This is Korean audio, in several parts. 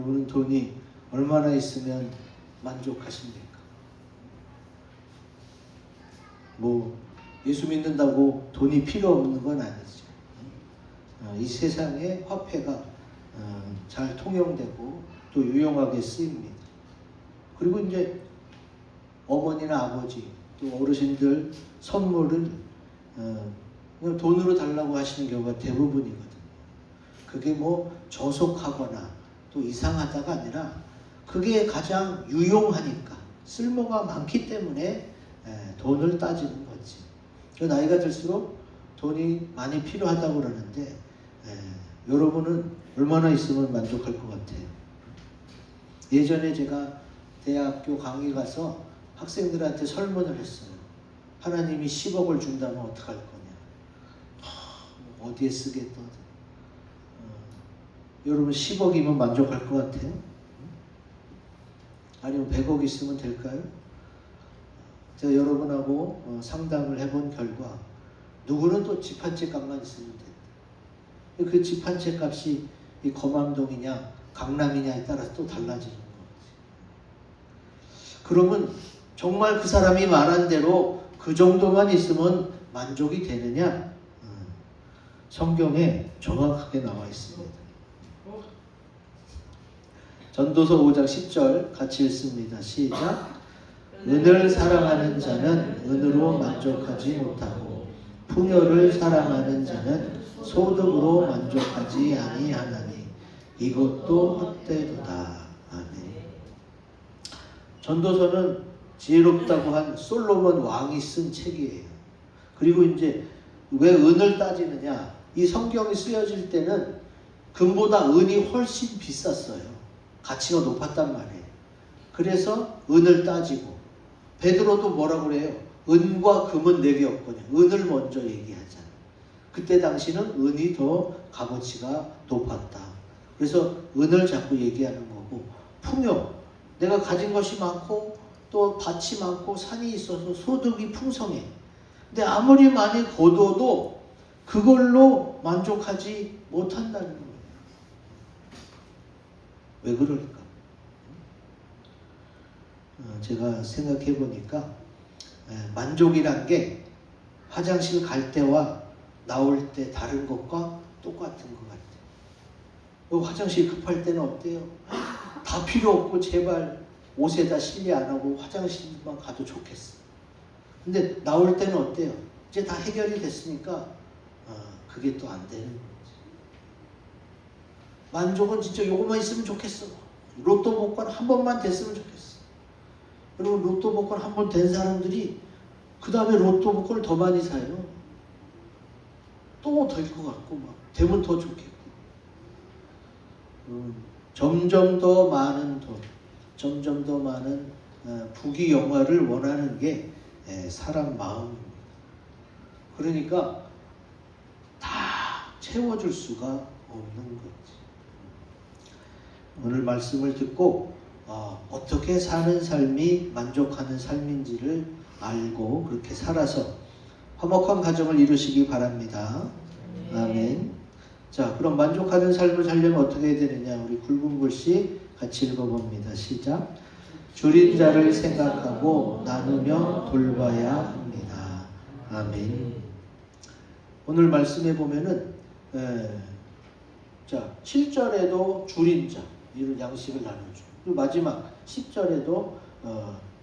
여러분은 돈이 얼마나 있으면 만족하십니까? 뭐 예수 믿는다고 돈이 필요 없는 건 아니죠. 이 세상에 화폐가 잘 통용되고 또 유용하게 쓰입니다. 그리고 이제 어머니나 아버지 또 어르신들 선물을 그냥 돈으로 달라고 하시는 경우가 대부분이거든요. 그게 뭐 저속하거나 또 이상하다가 아니라 그게 가장 유용하니까 쓸모가 많기 때문에 돈을 따지는 거지. 나이가 들수록 돈이 많이 필요하다고 그러는데 여러분은 얼마나 있으면 만족할 것 같아요? 예전에 제가 대학교 강의 가서 학생들한테 설문을 했어요. 하나님이 10억을 준다면 어떡할 거냐? 어디에 쓰겠다. 여러분 10억이면 만족할 것 같아요? 아니면 100억 있으면 될까요? 제가 여러분하고 상담을 해본 결과 누구는 또 집 한 채 값만 있으면 된다. 그 집 한 채 값이 이 검암동이냐 강남이냐에 따라서 또 달라지는 거지. 그러면 정말 그 사람이 말한 대로 그 정도만 있으면 만족이 되느냐? 성경에 정확하게 나와 있습니다. 전도서 5장 10절 같이 읽습니다. 시작. 은을 사랑하는 자는 은으로 만족하지 못하고 풍요를 사랑하는 자는 소득으로 만족하지 아니하나니 이것도 헛되도다. 아멘. 전도서는 지혜롭다고 한 솔로몬 왕이 쓴 책이에요. 그리고 이제 왜 은을 따지느냐? 이 성경이 쓰여질 때는 금보다 은이 훨씬 비쌌어요. 가치가 높았단 말이에요. 그래서 은을 따지고 베드로도 뭐라고 그래요? 은과 금은 내게 없거냐. 은을 먼저 얘기하잖아요. 그때 당시는 은이 더 값어치가 높았다. 그래서 은을 자꾸 얘기하는 거고 풍요. 내가 가진 것이 많고 또 밭이 많고 산이 있어서 소득이 풍성해. 근데 아무리 많이 거둬도 그걸로 만족하지 못한다는 거예요. 왜 그럴까? 제가 생각해 보니까 만족이란 게 화장실 갈 때와 나올 때 다른 것과 똑같은 것 같아요. 화장실 급할 때는 어때요? 다 필요 없고 제발 옷에다 실례 안 하고 화장실만 가도 좋겠어. 근데 나올 때는 어때요? 이제 다 해결이 됐으니까 그게 또 안 되는 거지. 만족은 진짜 요것만 있으면 좋겠어. 로또 복권 한 번만 됐으면 좋겠어. 여러분 로또 복권 한 번 된 사람들이 그 다음에 로또 복권을 더 많이 사요. 또 될 것 같고 막 되면 더 좋겠고. 점점 더 많은 돈, 점점 더 많은 부귀 영화를 원하는 게 사람 마음입니다. 그러니까 다 채워줄 수가 없는 거지. 오늘 말씀을 듣고 어떻게 사는 삶이 만족하는 삶인지를 알고 그렇게 살아서 화목한 가정을 이루시기 바랍니다. 아멘. 자, 그럼 만족하는 삶을 살려면 어떻게 해야 되느냐? 우리 굵은 글씨 같이 읽어봅니다. 시작. 줄인 자를 생각하고 나누며 돌봐야 합니다. 아멘. 오늘 말씀해 보면은 자, 7절에도 줄인 자 이런 양식을 나눠줘. 그리고 마지막 10절에도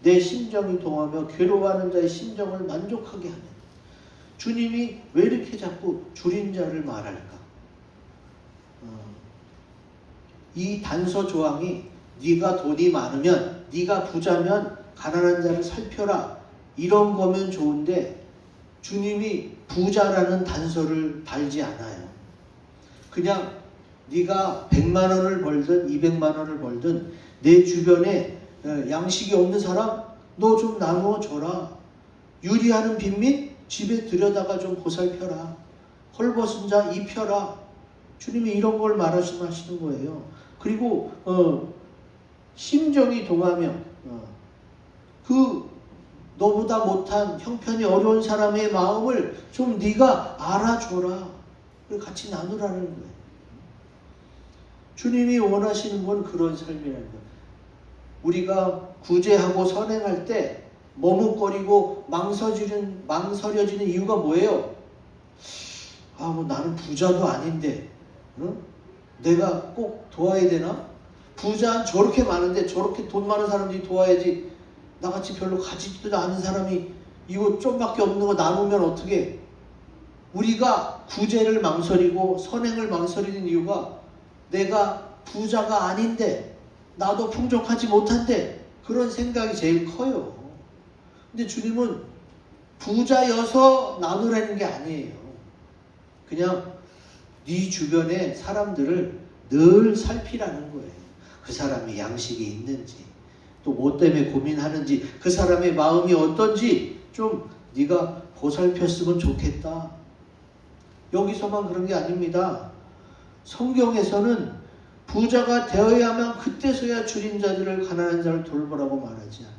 내 심정이 동하며 괴로워하는 자의 심정을 만족하게 하는. 주님이 왜 이렇게 자꾸 줄인 자를 말할까? 이 단서 조항이 네가 돈이 많으면 네가 부자면 가난한 자를 살펴라 이런 거면 좋은데 주님이 부자라는 단서를 달지 않아요. 그냥 네가 100만 원을 벌든 200만 원을 벌든 내 주변에 양식이 없는 사람 너 좀 나누어 줘라. 유리하는 빈민 집에 들여다가 좀 보살펴라. 헐벗은 자 입혀라. 주님이 이런 걸 말씀하시는 거예요. 그리고 심정이 동하며 그 너보다 못한 형편이 어려운 사람의 마음을 좀 네가 알아줘라. 같이 나누라는 거예요. 주님이 원하시는 건 그런 삶이라는 거예요. 우리가 구제하고 선행할 때 머뭇거리고 망설여지는 이유가 뭐예요? 뭐 나는 부자도 아닌데, 응? 내가 꼭 도와야 되나? 부자 저렇게 많은데 저렇게 돈 많은 사람들이 도와야지, 나같이 별로 가지도 않은 사람이 이거 좀밖에 없는 거 나누면 어떻게? 우리가 구제를 망설이고 선행을 망설이는 이유가 내가 부자가 아닌데, 나도 풍족하지 못한데, 그런 생각이 제일 커요. 근데 주님은 부자여서 나누라는 게 아니에요. 그냥 네 주변의 사람들을 늘 살피라는 거예요. 그 사람이 양식이 있는지, 또 뭐 때문에 고민하는지, 그 사람의 마음이 어떤지 좀 네가 보살폈으면 좋겠다. 여기서만 그런 게 아닙니다. 성경에서는 부자가 되어야만 그때서야 줄인 자들을, 가난한 자를 돌보라고 말하지 않아요.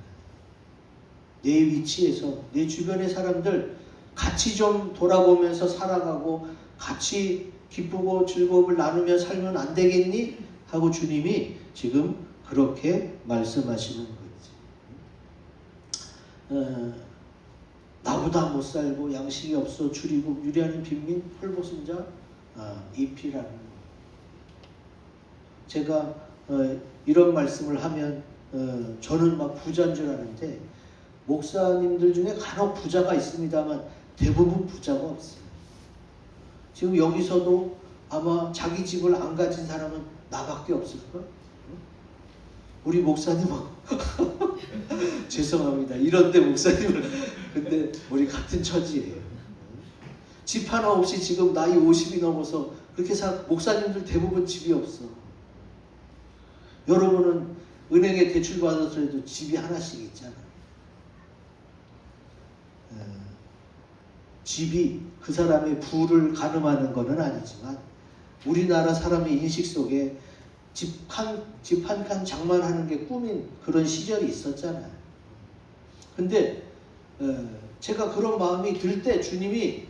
내 위치에서 내 주변의 사람들 같이 좀 돌아보면서 살아가고 같이 기쁘고 즐거움을 나누며 살면 안 되겠니? 하고 주님이 지금 그렇게 말씀하시는 거지. 나보다 못 살고 양식이 없어 줄이고 유리하는 빈민 헐벗은 자 입히라는 거. 제가 이런 말씀을 하면 저는 막 부자인 줄 아는데, 목사님들 중에 간혹 부자가 있습니다만 대부분 부자가 없어요. 지금 여기서도 아마 자기 집을 안 가진 사람은 나밖에 없을까? 우리 목사님은 죄송합니다. 이런데 목사님을, 근데 우리 같은 처지예요. 집 하나 없이 지금 나이 50이 넘어서 그렇게 목사님들 대부분 집이 없어. 여러분은 은행에 대출 받아서라도 집이 하나씩 있잖아. 집이 그 사람의 부를 가늠하는 것은 아니지만, 우리나라 사람의 인식 속에 집 한 칸 장만하는 게 꿈인 그런 시절이 있었잖아요. 근데 제가 그런 마음이 들 때 주님이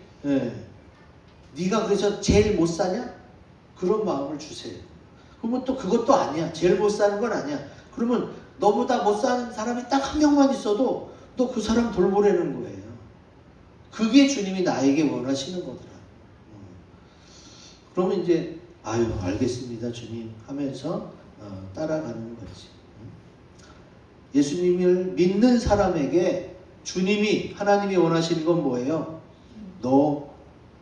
네가 그래서 제일 못 사냐? 그런 마음을 주세요. 그러면 또 그것도 아니야. 제일 못 사는 건 아니야. 그러면 너보다 못 사는 사람이 딱 한 명만 있어도 너 그 사람 돌보라는 거예요. 그게 주님이 나에게 원하시는 거더라. 그러면 이제 알겠습니다 주님 하면서 따라가는 거지. 예수님을 믿는 사람에게 주님이, 하나님이 원하시는 건 뭐예요? 너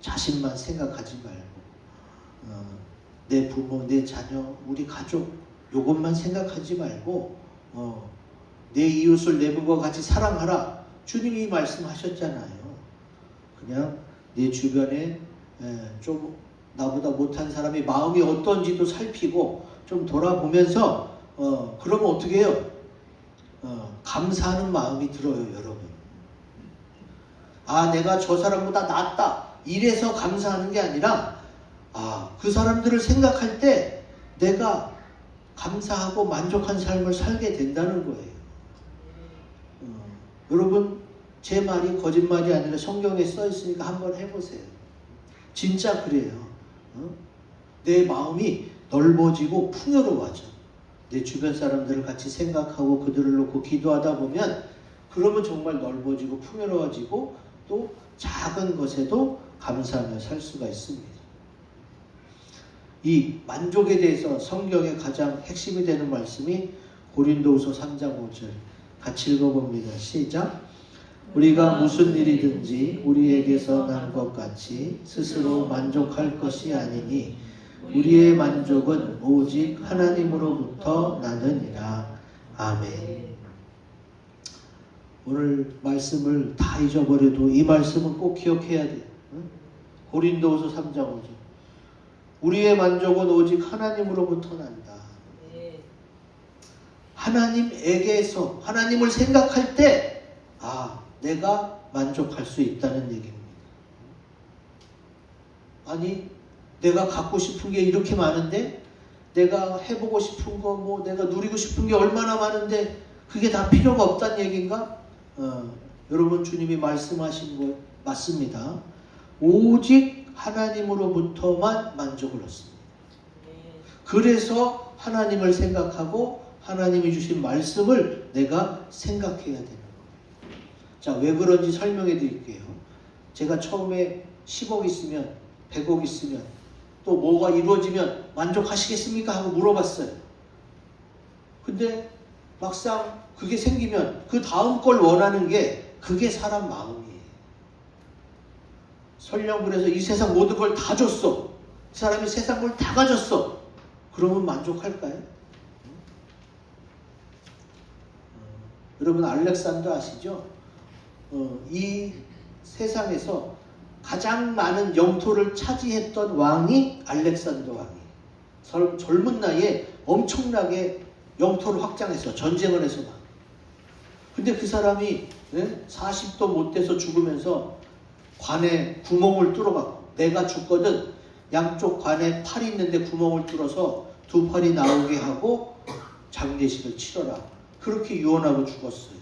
자신만 생각하지 말고 내 부모, 내 자녀, 우리 가족 요것만 생각하지 말고 내 이웃을 내 부모와 같이 사랑하라. 주님이 말씀하셨잖아요. 그냥 내 주변에 좀 나보다 못한 사람의 마음이 어떤지도 살피고 좀 돌아보면서 그러면 어떻게 해요? 감사하는 마음이 들어요, 여러분. 내가 저 사람보다 낫다. 이래서 감사하는 게 아니라 그 사람들을 생각할 때 내가 감사하고 만족한 삶을 살게 된다는 거예요. 여러분, 제 말이 거짓말이 아니라 성경에 써 있으니까 한번 해보세요. 진짜 그래요. 내 마음이 넓어지고 풍요로워져. 내 주변 사람들을 같이 생각하고 그들을 놓고 기도하다 보면, 그러면 정말 넓어지고 풍요로워지고 또 작은 것에도 감사하며 살 수가 있습니다. 이 만족에 대해서 성경의 가장 핵심이 되는 말씀이 고린도후서 3장 5절 같이 읽어봅니다. 시작. 우리가 무슨 일이든지 우리에게서 난 것 같이 스스로 만족할 것이 아니니 우리의 만족은 오직 하나님으로부터 나느니라. 아멘. 오늘 말씀을 다 잊어버려도 이 말씀은 꼭 기억해야 돼요. 고린도후서 3장 5절. 우리의 만족은 오직 하나님으로부터 난다. 하나님에게서, 하나님을 생각할 때 내가 만족할 수 있다는 얘기입니다. 아니, 내가 갖고 싶은 게 이렇게 많은데, 내가 해보고 싶은 거, 내가 누리고 싶은 게 얼마나 많은데 그게 다 필요가 없다는 얘기인가? 여러분, 주님이 말씀하신 거 맞습니다. 오직 하나님으로부터만 만족을 얻습니다. 그래서 하나님을 생각하고 하나님이 주신 말씀을 내가 생각해야 되는 거예요. 자, 왜 그런지 설명해 드릴게요. 제가 처음에 10억 있으면 100억 있으면 또 뭐가 이루어지면 만족하시겠습니까? 하고 물어봤어요. 근데 막상 그게 생기면 그 다음 걸 원하는 게 그게 사람 마음이에요. 설령 그래서 이 세상 모든 걸 다 줬어. 그 사람이 세상 걸 다 가졌어. 그러면 만족할까요? 여러분 알렉산더 아시죠? 이 세상에서 가장 많은 영토를 차지했던 왕이 알렉산더 왕이에요. 젊은 나이에 엄청나게 영토를 확장해서 전쟁을 해서 막. 근데 그 사람이 40도 못 돼서 죽으면서 관에 구멍을 뚫어갖고 내가 죽거든 양쪽 관에 팔이 있는데 구멍을 뚫어서 두 팔이 나오게 하고 장례식을 치러라. 그렇게 유언하고 죽었어요.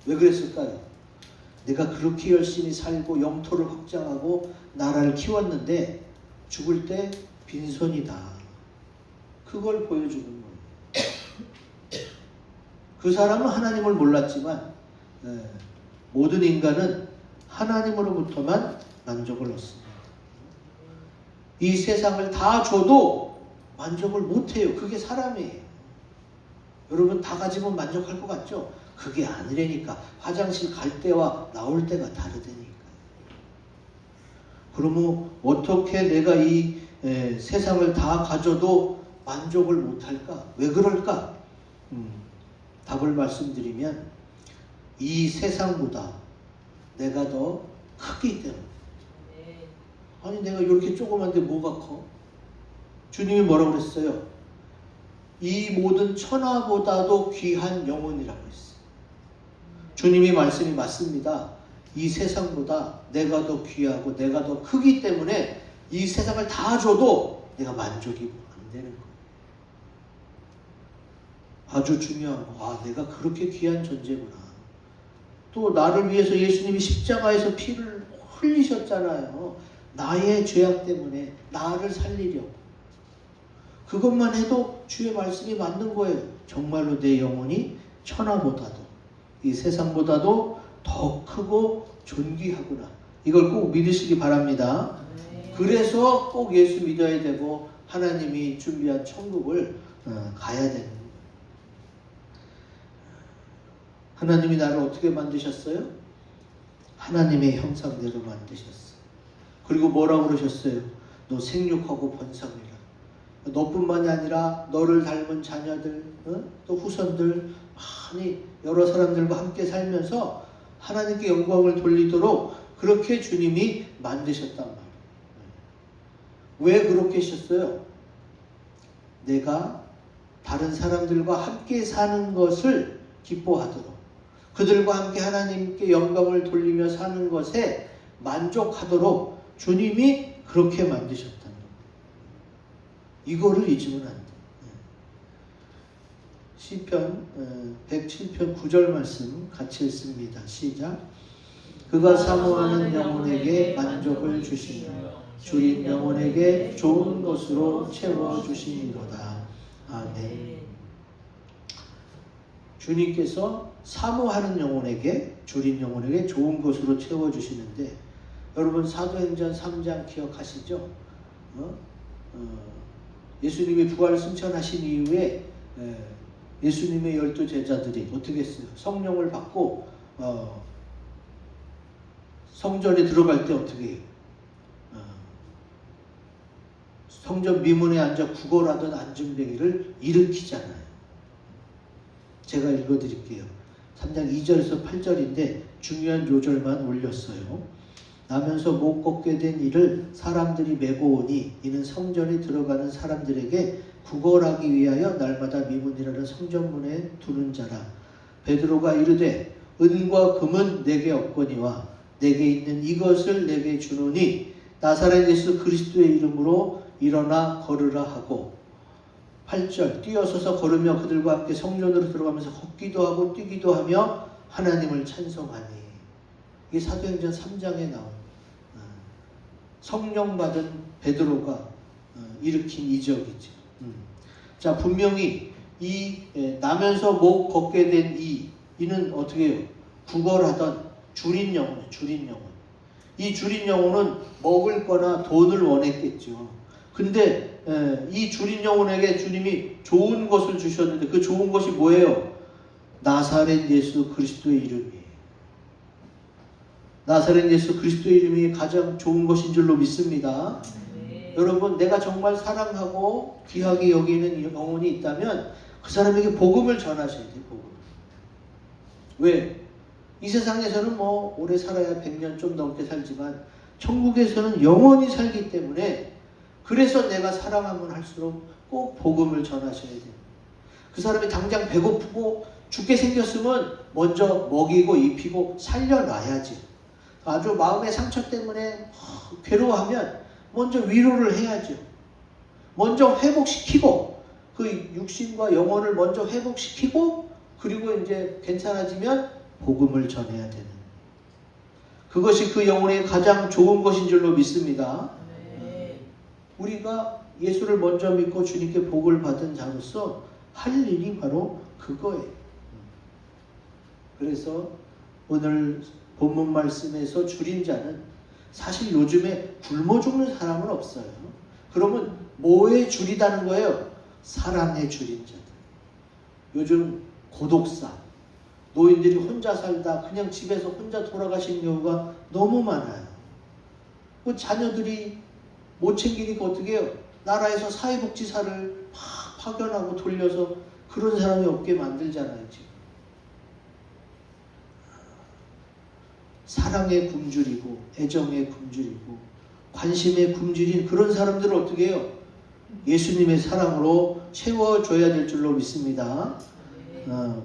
왜 그랬을까요? 내가 그렇게 열심히 살고 영토를 확장하고 나라를 키웠는데 죽을 때 빈손이다. 그걸 보여주는 거예요. 그 사람은 하나님을 몰랐지만 모든 인간은 하나님으로부터만 만족을 얻습니다. 이 세상을 다 줘도 만족을 못해요. 그게 사람이에요. 여러분 다 가지면 만족할 것 같죠? 그게 아니라니까. 화장실 갈 때와 나올 때가 다르다니까. 그러면 어떻게 내가 이 세상을 다 가져도 만족을 못할까? 왜 그럴까? 답을 말씀드리면 이 세상보다 내가 더 크기 때문에. 아니 내가 이렇게 조그만데 뭐가 커? 주님이 뭐라고 그랬어요? 이 모든 천하보다도 귀한 영혼이라고 했어요. 주님이 말씀이 맞습니다. 이 세상보다 내가 더 귀하고 내가 더 크기 때문에 이 세상을 다 줘도 내가 만족이 안 되는 거예요. 아주 중요한 거. 아, 내가 그렇게 귀한 존재구나. 또 나를 위해서 예수님이 십자가에서 피를 흘리셨잖아요. 나의 죄악 때문에 나를 살리려고. 그것만 해도 주의 말씀이 맞는 거예요. 정말로 내 영혼이 천하보다도 이 세상보다도 더 크고 존귀하구나. 이걸 꼭 믿으시기 바랍니다. 그래서 꼭 예수 믿어야 되고 하나님이 준비한 천국을 가야 되는 거예요. 하나님이 나를 어떻게 만드셨어요? 하나님의 형상대로 만드셨어요. 그리고 뭐라고 그러셨어요? 너 생육하고 번성이라. 너뿐만이 아니라 너를 닮은 자녀들, 또 후손들, 많이 여러 사람들과 함께 살면서 하나님께 영광을 돌리도록 그렇게 주님이 만드셨단 말이에요. 왜 그렇게 하셨어요? 내가 다른 사람들과 함께 사는 것을 기뻐하도록, 그들과 함께 하나님께 영광을 돌리며 사는 것에 만족하도록 주님이 그렇게 만드셨다는 겁니다. 이거를 잊으면 안 돼요. 시편 107편 9절 말씀 같이 읽습니다. 시작. 그가 사모하는 영혼에게 만족을 주시며 주린 영혼에게 좋은 것으로 채워주시니로다. 아멘. 주님께서 사모하는 영혼에게, 주린 영혼에게 좋은 것으로 채워주시는데, 여러분 사도행전 3장 기억하시죠? 예수님이 부활 승천하신 이후에 예수님의 12 제자들이 어떻게 했어요? 성령을 받고 성전에 들어갈 때 어떻게 해요? 성전 미문에 앉아 구걸하던 안중뱅이를 일으키잖아요. 제가 읽어드릴게요. 3장 2절에서 8절인데 중요한 요절만 올렸어요. 나면서 못 걷게 된 이를 사람들이 메고 오니 이는 성전에 들어가는 사람들에게 구걸하기 위하여 날마다 미문이라는 성전문에 두는 자라. 베드로가 이르되 은과 금은 내게 없거니와 내게 있는 이것을 내게 주노니 나사렛 예수 그리스도의 이름으로 일어나 걸으라 하고, 8절 뛰어서서 걸으며 그들과 함께 성전으로 들어가면서 걷기도 하고 뛰기도 하며 하나님을 찬송하니. 이게 사도행전 3장에 나온 성령 받은 베드로가 일으킨 이적이죠. 자, 분명히 이 나면서 목 걷게 된 이는 어떻게 해요? 구걸하던 줄인 영혼, 줄인 영혼. 이 줄인 영혼은 먹을 거나 돈을 원했겠죠. 근데 이 줄인 영혼에게 주님이 좋은 것을 주셨는데 그 좋은 것이 뭐예요? 나사렛 예수 그리스도의 이름이에요. 나사렛 예수 그리스도의 이름이 가장 좋은 것인 줄로 믿습니다. 여러분, 내가 정말 사랑하고 귀하게 여기는 영혼이 있다면 그 사람에게 복음을 전하셔야 돼요. 복음. 왜? 이 세상에서는 뭐 오래 살아야 100년 좀 넘게 살지만 천국에서는 영원히 살기 때문에 그래서 내가 사랑하면 할수록 꼭 복음을 전하셔야 돼요. 그 사람이 당장 배고프고 죽게 생겼으면 먼저 먹이고 입히고 살려놔야지. 아주 마음의 상처 때문에 괴로워하면 먼저 위로를 해야죠. 먼저 회복시키고 그 육신과 영혼을 먼저 회복시키고 그리고 이제 괜찮아지면 복음을 전해야 되는, 그것이 그 영혼의 가장 좋은 것인 줄로 믿습니다. 우리가 예수를 먼저 믿고 주님께 복을 받은 자로서 할 일이 바로 그거예요. 그래서 오늘 본문 말씀에서 줄인 자는 사실 요즘에 굶어 죽는 사람은 없어요. 그러면 뭐에 줄이다는 거예요? 사랑에 줄인 자들. 요즘 고독사, 노인들이 혼자 살다 그냥 집에서 혼자 돌아가시는 경우가 너무 많아요. 그 자녀들이 못 챙기니까 어떻게 해요? 나라에서 사회복지사를 막 파견하고 돌려서 그런 사람이 없게 만들잖아요, 지금. 사랑에 굶주리고 애정에 굶주리고 관심에 굶주린 그런 사람들을 어떻게 해요? 예수님의 사랑으로 채워줘야 될 줄로 믿습니다.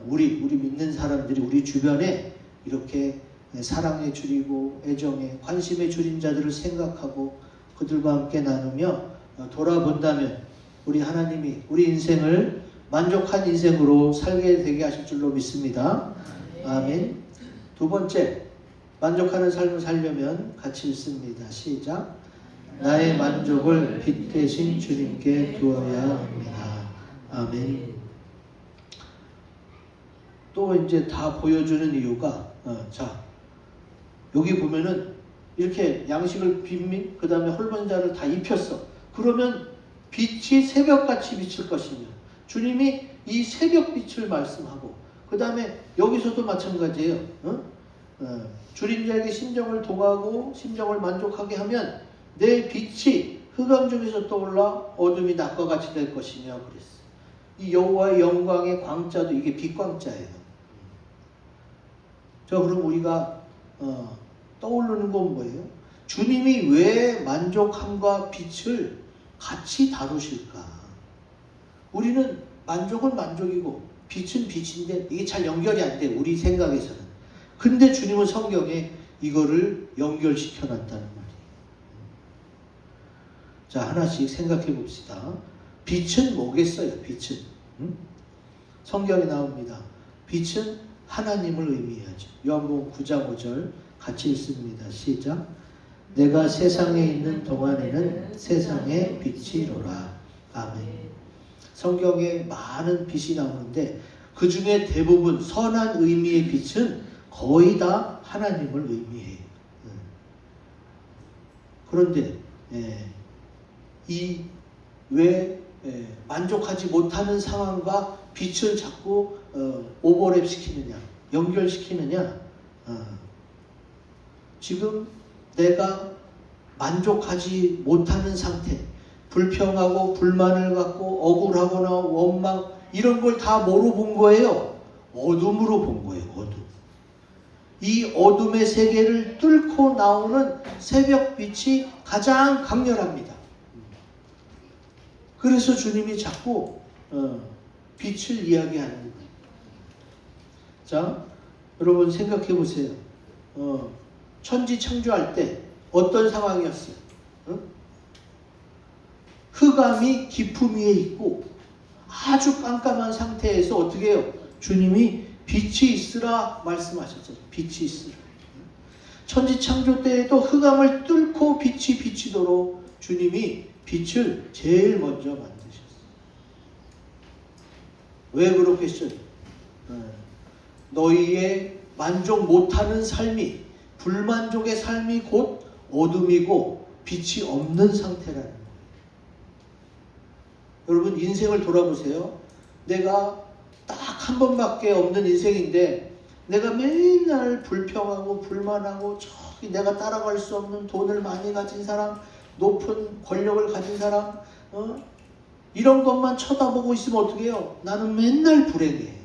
우리 믿는 사람들이 우리 주변에 이렇게 사랑에 줄이고 애정에 관심에 줄인 자들을 생각하고 그들과 함께 나누며 돌아본다면 우리 하나님이 우리 인생을 만족한 인생으로 살게 되게 하실 줄로 믿습니다. 아멘. 두 번째, 만족하는 삶을 살려면 같이 읽습니다. 시작. 나의 만족을 빛 대신 주님께 두어야 합니다. 아멘. 또 이제 다 보여주는 이유가 자, 여기 보면은 이렇게 양식을 빈민 그 다음에 홀번자를 다 입혔어. 그러면 빛이 새벽같이 비칠 것이며, 주님이 이 새벽빛을 말씀하고 그 다음에 여기서도 마찬가지예요. 줄인 자에게 심정을 동하고 심정을 만족하게 하면 내 빛이 흑암 중에서 떠올라 어둠이 낮과 같이 될 것이며 그랬어. 이 여호와의 영광의 광자도 이게 빛광자예요. 자, 그럼 우리가 떠오르는 건 뭐예요? 주님이 왜 만족함과 빛을 같이 다루실까? 우리는 만족은 만족이고 빛은 빛인데 이게 잘 연결이 안 돼, 우리 생각에서는. 근데 주님은 성경에 이거를 연결시켜 놨다는 말이에요. 자, 하나씩 생각해 봅시다. 빛은 뭐겠어요? 빛은 성경에 나옵니다. 빛은 하나님을 의미하죠. 요한복음 9장 5절 같이 읽습니다. 시작. 내가 세상에 있는 동안에는 세상의 빛이로라. 아멘. 성경에 많은 빛이 나오는데 그 중에 대부분 선한 의미의 빛은 거의 다 하나님을 의미해요. 그런데 왜 만족하지 못하는 상황과 빛을 자꾸 오버랩 시키느냐, 연결시키느냐? 지금 내가 만족하지 못하는 상태, 불평하고 불만을 갖고 억울하거나 원망 이런 걸 다 뭐로 본 거예요? 어둠으로 본 거예요. 어둠. 이 어둠의 세계를 뚫고 나오는 새벽빛이 가장 강렬합니다. 그래서 주님이 자꾸 빛을 이야기하는 거예요. 자, 여러분 생각해 보세요. 천지 창조할 때 어떤 상황이었어요? 흑암이 깊음 위에 있고 아주 깜깜한 상태에서 어떻게 해요? 주님이 빛이 있으라 말씀하셨잖아요. 빛이 있으라. 천지 창조 때에도 흑암을 뚫고 빛이 비치도록 주님이 빛을 제일 먼저 만드셨어요. 왜 그렇게 써요? 너희의 만족 못하는 삶이, 불만족의 삶이 곧 어둠이고 빛이 없는 상태라는 거예요. 여러분 인생을 돌아보세요. 내가 딱 한 번밖에 없는 인생인데 내가 맨날 불평하고 불만하고 저기 내가 따라갈 수 없는 돈을 많이 가진 사람, 높은 권력을 가진 사람, 이런 것만 쳐다보고 있으면 어떻게 해요? 나는 맨날 불행해.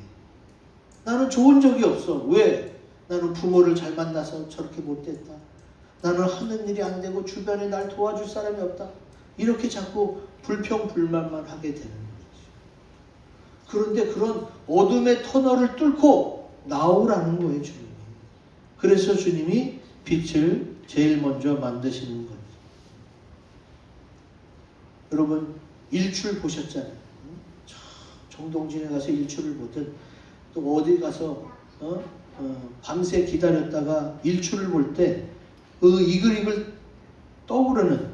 나는 좋은 적이 없어. 왜? 나는 부모를 잘 만나서 저렇게 못됐다. 나는 하는 일이 안 되고 주변에 날 도와줄 사람이 없다. 이렇게 자꾸 불평불만만 하게 되는 거죠. 그런데 그런 어둠의 터널을 뚫고 나오라는 거예요, 주님이. 그래서 주님이 빛을 제일 먼저 만드시는 거예요. 여러분 일출 보셨잖아요. 정동진에 가서 일출을 보든 또 어디 가서 밤새 기다렸다가 일출을 볼 때 그 이글이글 떠오르는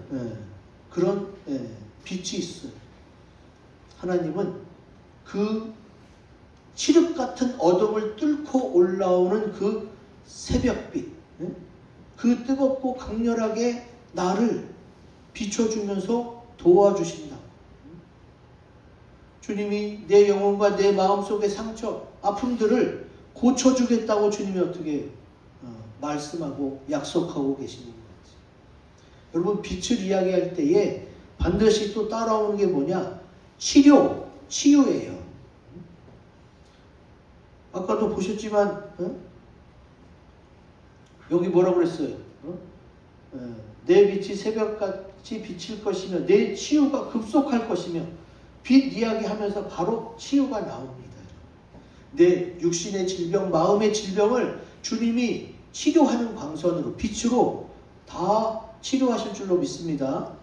그런 빛이 있어요. 하나님은 그 칠흑 같은 어둠을 뚫고 올라오는 그 새벽빛, 그 뜨겁고 강렬하게 나를 비춰주면서 도와주신다. 주님이 내 영혼과 내 마음속의 상처, 아픔들을 고쳐주겠다고 주님이 어떻게 말씀하고 약속하고 계시는 거지. 여러분 빛을 이야기할 때에 반드시 또 따라오는 게 뭐냐? 치유예요. 아까도 보셨지만 여기 뭐라고 그랬어요? 내 빛이 새벽같이 비칠 것이며 내 치유가 급속할 것이며 빛 이야기하면서 바로 치유가 나옵니다. 내 육신의 질병, 마음의 질병을 주님이 치료하는 광선으로, 빛으로 다 치료하실 줄로 믿습니다.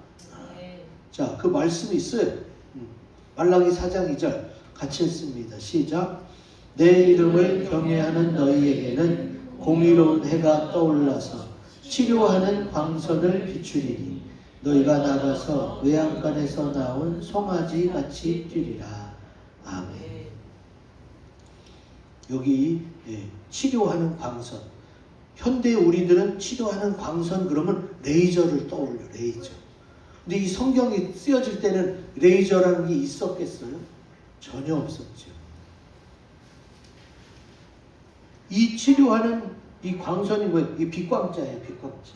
자, 그 말씀이 있어요. 말라기 4장 2절 같이 읽습니다. 시작. 내 이름을 경외하는 너희에게는 공의로운 해가 떠올라서 치료하는 광선을 비추리니 너희가 나가서 외양간에서 나온 송아지 같이 뛰리라. 아멘. 여기 치료하는 광선. 현대 우리들은 치료하는 광선 그러면 레이저를 떠올려. 레이저. 근데 이 성경이 쓰여질 때는 레이저라는 게 있었겠어요? 전혀 없었죠. 이 치료하는 이 광선이 뭐예요? 이 빛광자예요. 빛광자.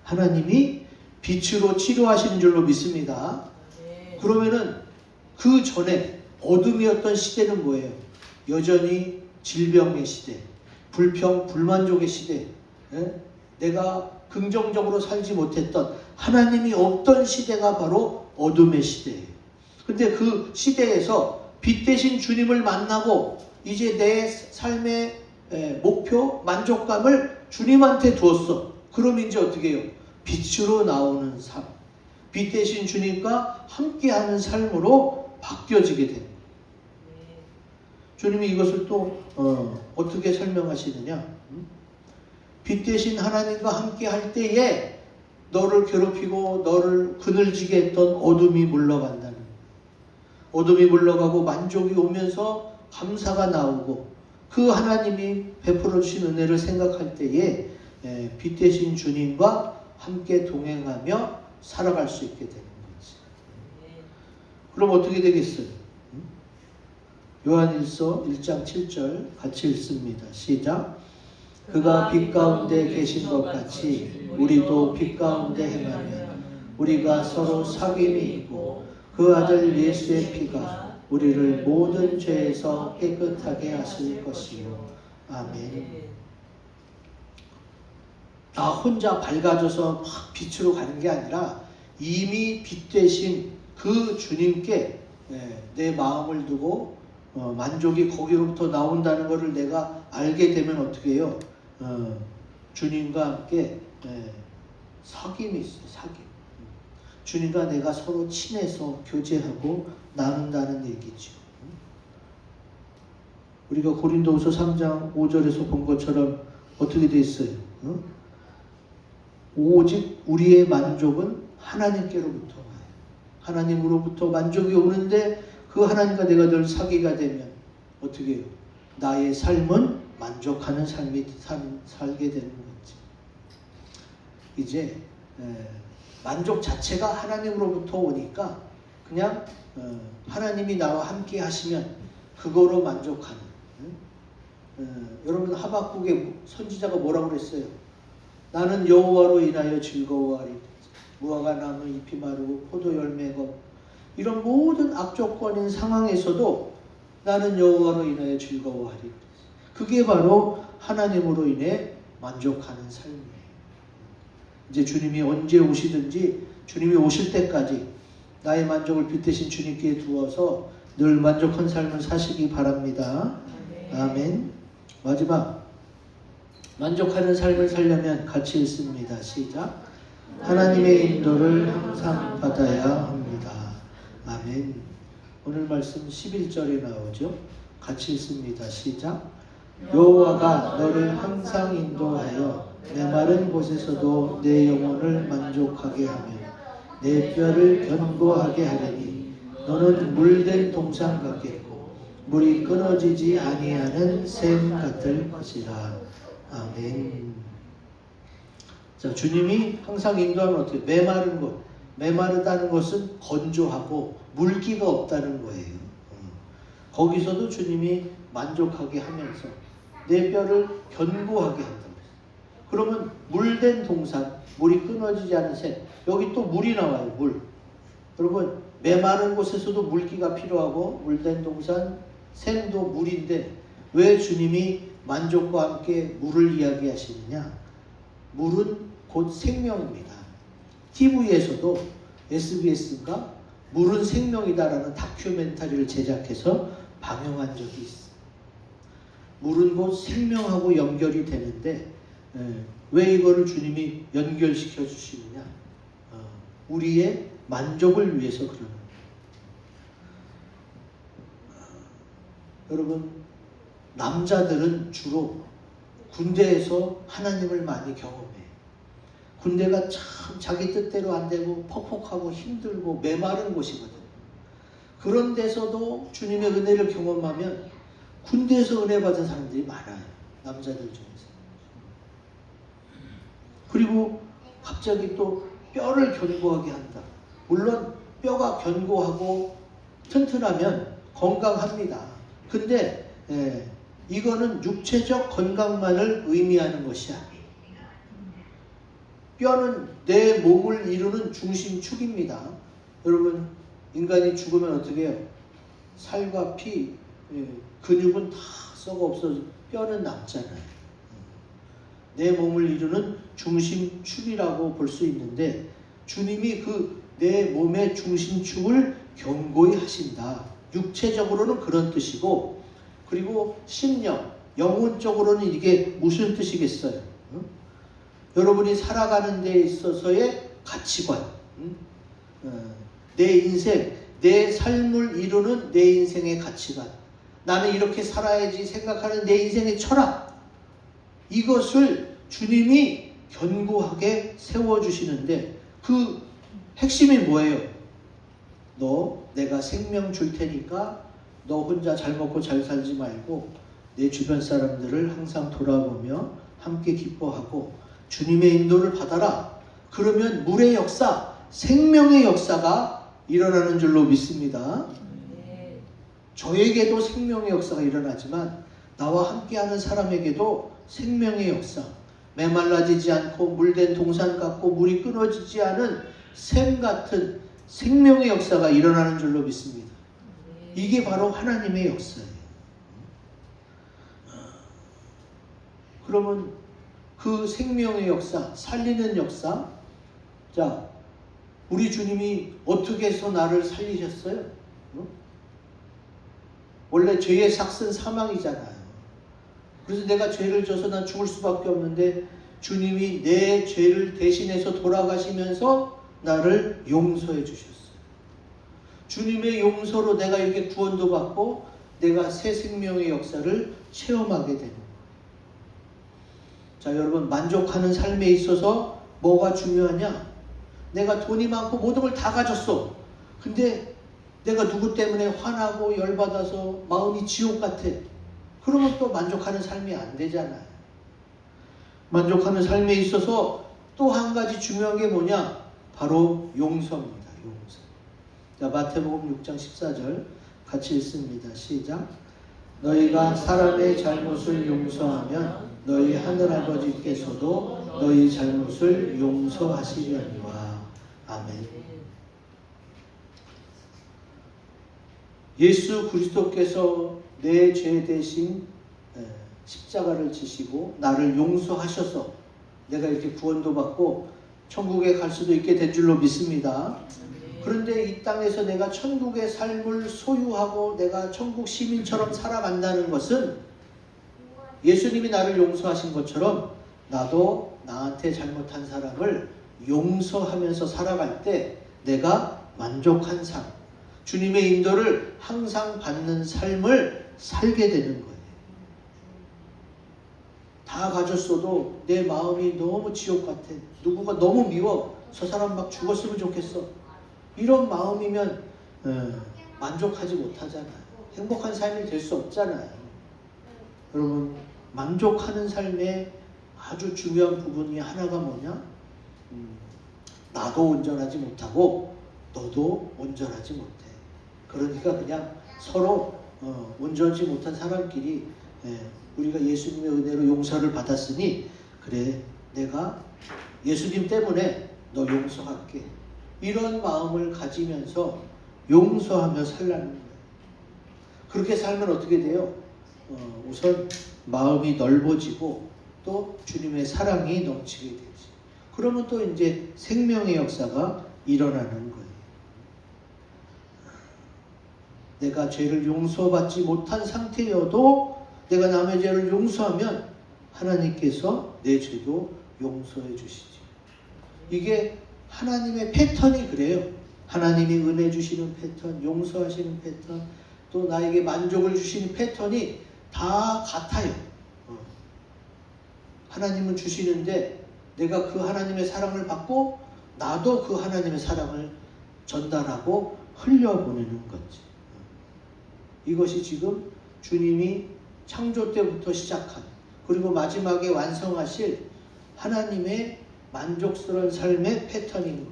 하나님이 빛으로 치료하시는 줄로 믿습니다. 그러면은 그 전에 어둠이었던 시대는 뭐예요? 여전히 질병의 시대, 불평, 불만족의 시대, 내가 긍정적으로 살지 못했던 하나님이 없던 시대가 바로 어둠의 시대예요. 근데 그 시대에서 빛 대신 주님을 만나고 이제 내 삶의 목표, 만족감을 주님한테 두었어. 그럼 이제 어떻게 해요? 빛으로 나오는 삶, 빛 대신 주님과 함께하는 삶으로 바뀌어지게 됩니다. 주님이 이것을 또 어떻게 설명하시느냐? 빛 대신 하나님과 함께 할 때에 너를 괴롭히고 너를 그늘지게 했던 어둠이 물러간다는, 어둠이 물러가고 만족이 오면서 감사가 나오고 그 하나님이 베풀어 주신 은혜를 생각할 때에 빛 대신 주님과 함께 동행하며 살아갈 수 있게 되는 거지. 그럼 어떻게 되겠어요? 요한일서 1장 7절 같이 읽습니다. 시작. 그가 빛 가운데 계신 것 같이 우리도 빛 가운데 행하면 우리가 서로 사귐이 있고 그 아들 예수의 피가 우리를 모든 죄에서 깨끗하게 하실 것이요. 아멘. 나 혼자 밝아져서 막 빛으로 가는 게 아니라 이미 빛 되신 그 주님께 내 마음을 두고 만족이 거기로부터 나온다는 것을 내가 알게 되면 어떻게 해요? 주님과 함께 사귐이 있어요. 사귐. 주님과 내가 서로 친해서 교제하고 나눈다는 얘기죠. 우리가 고린도후서 3장 5절에서 본 것처럼 어떻게 돼 있어요? 오직 우리의 만족은 하나님께로부터 와요. 하나님으로부터 만족이 오는데 그 그 하나님과 내가 늘 사귀가 되면 어떻게 해요? 나의 삶은 만족하는 삶이 살게 되는 거지. 이제 만족 자체가 하나님으로부터 오니까 그냥 하나님이 나와 함께 하시면 그거로 만족하는. 여러분 하박국의 선지자가 뭐라고 그랬어요? 나는 여호와로 인하여 즐거워하리. 무화과 나무 잎이 마르고 포도 열매가 이런 모든 악조건인 상황에서도 나는 여호와로 인하여 즐거워하리. 그게 바로 하나님으로 인해 만족하는 삶이에요. 이제 주님이 언제 오시든지 주님이 오실 때까지 나의 만족을 빛대신 주님께 두어서 늘 만족한 삶을 사시기 바랍니다. 아멘. 마지막 만족하는 삶을 살려면 같이 읽습니다. 시작. 하나님의 인도를 항상 받아야 합니다. 아멘. 오늘 말씀 11절에 나오죠. 같이 읽습니다. 시작. 여호와가 너를 항상 인도하여 메마른 곳에서도 내 영혼을 만족하게 하며 내 뼈를 견고하게 하리니 너는 물된 동산 같겠고 물이 끊어지지 아니하는 샘 같을 것이라. 아멘. 자, 주님이 항상 인도하면 어떻게? 메마른 곳. 메마르다는 것은 건조하고 물기가 없다는 거예요. 거기서도 주님이 만족하게 하면서 내 뼈를 견고하게 한다. 그러면 물된 동산, 물이 끊어지지 않은 샘. 여기 또 물이 나와요. 물. 여러분 메마른 곳에서도 물기가 필요하고 물된 동산, 샘도 물인데 왜 주님이 만족과 함께 물을 이야기하시느냐? 물은 곧 생명입니다. TV에서도 SBS인가 물은 생명이다라는 다큐멘터리를 제작해서 방영한 적이 있어요. 물은 곧 생명하고 연결이 되는데 왜 이거를 주님이 연결시켜 주시느냐? 우리의 만족을 위해서 그러는 거예요. 여러분 남자들은 주로 군대에서 하나님을 많이 경험해요. 군대가 참 자기 뜻대로 안 되고 퍽퍽하고 힘들고 메마른 곳이거든요. 그런 데서도 주님의 은혜를 경험하면 군대에서 은혜 받은 사람들이 많아요. 남자들 중에서. 그리고 갑자기 또 뼈를 견고하게 한다. 물론 뼈가 견고하고 튼튼하면 건강합니다. 근데 이거는 육체적 건강만을 의미하는 것이 아니에요. 뼈는 내 몸을 이루는 중심축입니다. 여러분 인간이 죽으면 어떻게 해요? 살과 피, 근육은 다 썩어 없어져 뼈는 남잖아요. 내 몸을 이루는 중심축이라고 볼 수 있는데 주님이 그 내 몸의 중심축을 견고히 하신다. 육체적으로는 그런 뜻이고 그리고 심령, 영혼적으로는 이게 무슨 뜻이겠어요? 여러분이 살아가는 데 있어서의 가치관, 내 인생, 내 삶을 이루는 내 인생의 가치관, 나는 이렇게 살아야지 생각하는 내 인생의 철학, 이것을 주님이 견고하게 세워주시는데 그 핵심이 뭐예요? 내가 생명 줄 테니까 너 혼자 잘 먹고 잘 살지 말고 내 주변 사람들을 항상 돌아보며 함께 기뻐하고 주님의 인도를 받아라. 그러면 물의 역사, 생명의 역사가 일어나는 줄로 믿습니다. 저에게도 생명의 역사가 일어나지만 나와 함께하는 사람에게도 생명의 역사, 메말라지지 않고 물된 동산 같고 물이 끊어지지 않은 샘 같은 생명의 역사가 일어나는 줄로 믿습니다. 이게 바로 하나님의 역사예요. 그러면 그 생명의 역사, 살리는 역사, 자, 우리 주님이 어떻게 해서 나를 살리셨어요? 원래 죄의 삭은 사망이잖아요. 그래서 내가 죄를 져서 난 죽을 수밖에 없는데 주님이 내 죄를 대신해서 돌아가시면서 나를 용서해 주셨어요. 주님의 용서로 내가 이렇게 구원도 받고 내가 새 생명의 역사를 체험하게 되는 거예요. 자, 여러분 만족하는 삶에 있어서 뭐가 중요하냐? 내가 돈이 많고 모든 걸 다 가졌어. 근데 내가 누구 때문에 화나고 열받아서 마음이 지옥 같아. 그러면 또 만족하는 삶이 안 되잖아요. 만족하는 삶에 있어서 또 한 가지 중요한 게 뭐냐? 바로 용서입니다. 용서. 자, 마태복음 6장 14절 같이 읽습니다. 시작. 너희가 사람의 잘못을 용서하면 너희 하늘아버지께서도 너희 잘못을 용서하시려니와. 아멘. 예수 그리스도께서 내 죄 대신 십자가를 지시고 나를 용서하셔서 내가 이렇게 구원도 받고 천국에 갈 수도 있게 된 줄로 믿습니다. 그런데 이 땅에서 내가 천국의 삶을 소유하고 내가 천국 시민처럼 살아간다는 것은 예수님이 나를 용서하신 것처럼 나도 나한테 잘못한 사람을 용서하면서 살아갈 때 내가 만족한 삶, 주님의 인도를 항상 받는 삶을 살게 되는 거예요. 다 가졌어도 내 마음이 너무 지옥 같아. 누구가 너무 미워. 저 사람 막 죽었으면 좋겠어. 이런 마음이면 만족하지 못하잖아요. 행복한 삶이 될 수 없잖아요. 여러분, 만족하는 삶의 아주 중요한 부분이 하나가 뭐냐? 나도 온전하지 못하고 너도 온전하지 못해. 그러니까 그냥 서로 온전하지 못한 사람끼리 우리가 예수님의 은혜로 용서를 받았으니 그래, 내가 예수님 때문에 너 용서할게. 이런 마음을 가지면서 용서하며 살라는 거예요. 그렇게 살면 어떻게 돼요? 우선 마음이 넓어지고 또 주님의 사랑이 넘치게 되지. 그러면 또 이제 생명의 역사가 일어나는 거예요. 내가 죄를 용서받지 못한 상태여도 내가 남의 죄를 용서하면 하나님께서 내 죄도 용서해 주시지. 이게 하나님의 패턴이 그래요. 하나님이 은혜 주시는 패턴, 용서하시는 패턴, 또 나에게 만족을 주시는 패턴이 다 같아요. 하나님은 주시는데 내가 그 하나님의 사랑을 받고 나도 그 하나님의 사랑을 전달하고 흘려보내는 거지. 이것이 지금 주님이 창조 때부터 시작한, 그리고 마지막에 완성하실 하나님의 만족스러운 삶의 패턴인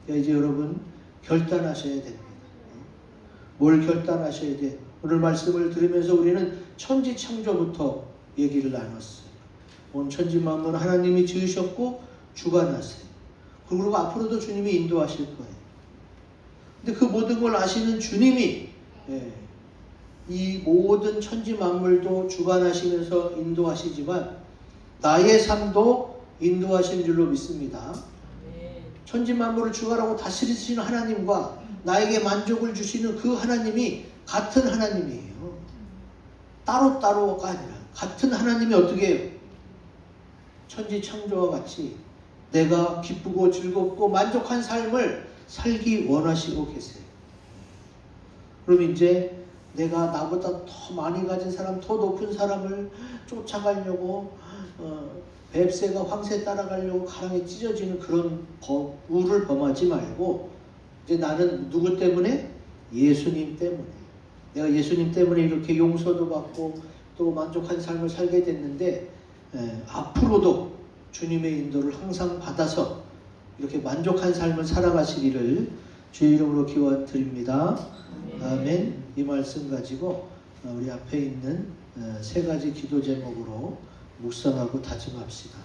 거예요. 이제 여러분 결단하셔야 됩니다. 뭘 결단하셔야 돼? 오늘 말씀을 들으면서 우리는 천지 창조부터 얘기를 나눴어요. 온 천지 만물 하나님이 지으셨고 주관하세요. 그리고 앞으로도 주님이 인도하실 거예요. 근데 그 모든 걸 아시는 주님이 이 모든 천지 만물도 주관하시면서 인도하시지만 나의 삶도 인도하시는 줄로 믿습니다. 천지 만물을 주관하고 다스리시는 하나님과 나에게 만족을 주시는 그 하나님이 같은 하나님이에요. 따로따로가 아니라 같은 하나님이 어떻게 해요? 천지 창조와 같이 내가 기쁘고 즐겁고 만족한 삶을 살기 원하시고 계세요. 그럼 이제 내가 나보다 더 많이 가진 사람, 더 높은 사람을 쫓아가려고 뱁새가 황새 따라가려고 가랑이 찢어지는 그런 우를 범하지 말고 이제 나는 누구 때문에? 예수님 때문에. 내가 예수님 때문에 이렇게 용서도 받고 또 만족한 삶을 살게 됐는데 앞으로도 주님의 인도를 항상 받아서 이렇게 만족한 삶을 살아가시기를 주의 이름으로 기원 드립니다. 아멘. 이 말씀 가지고 우리 앞에 있는 세 가지 기도 제목으로 묵상하고 다짐합시다.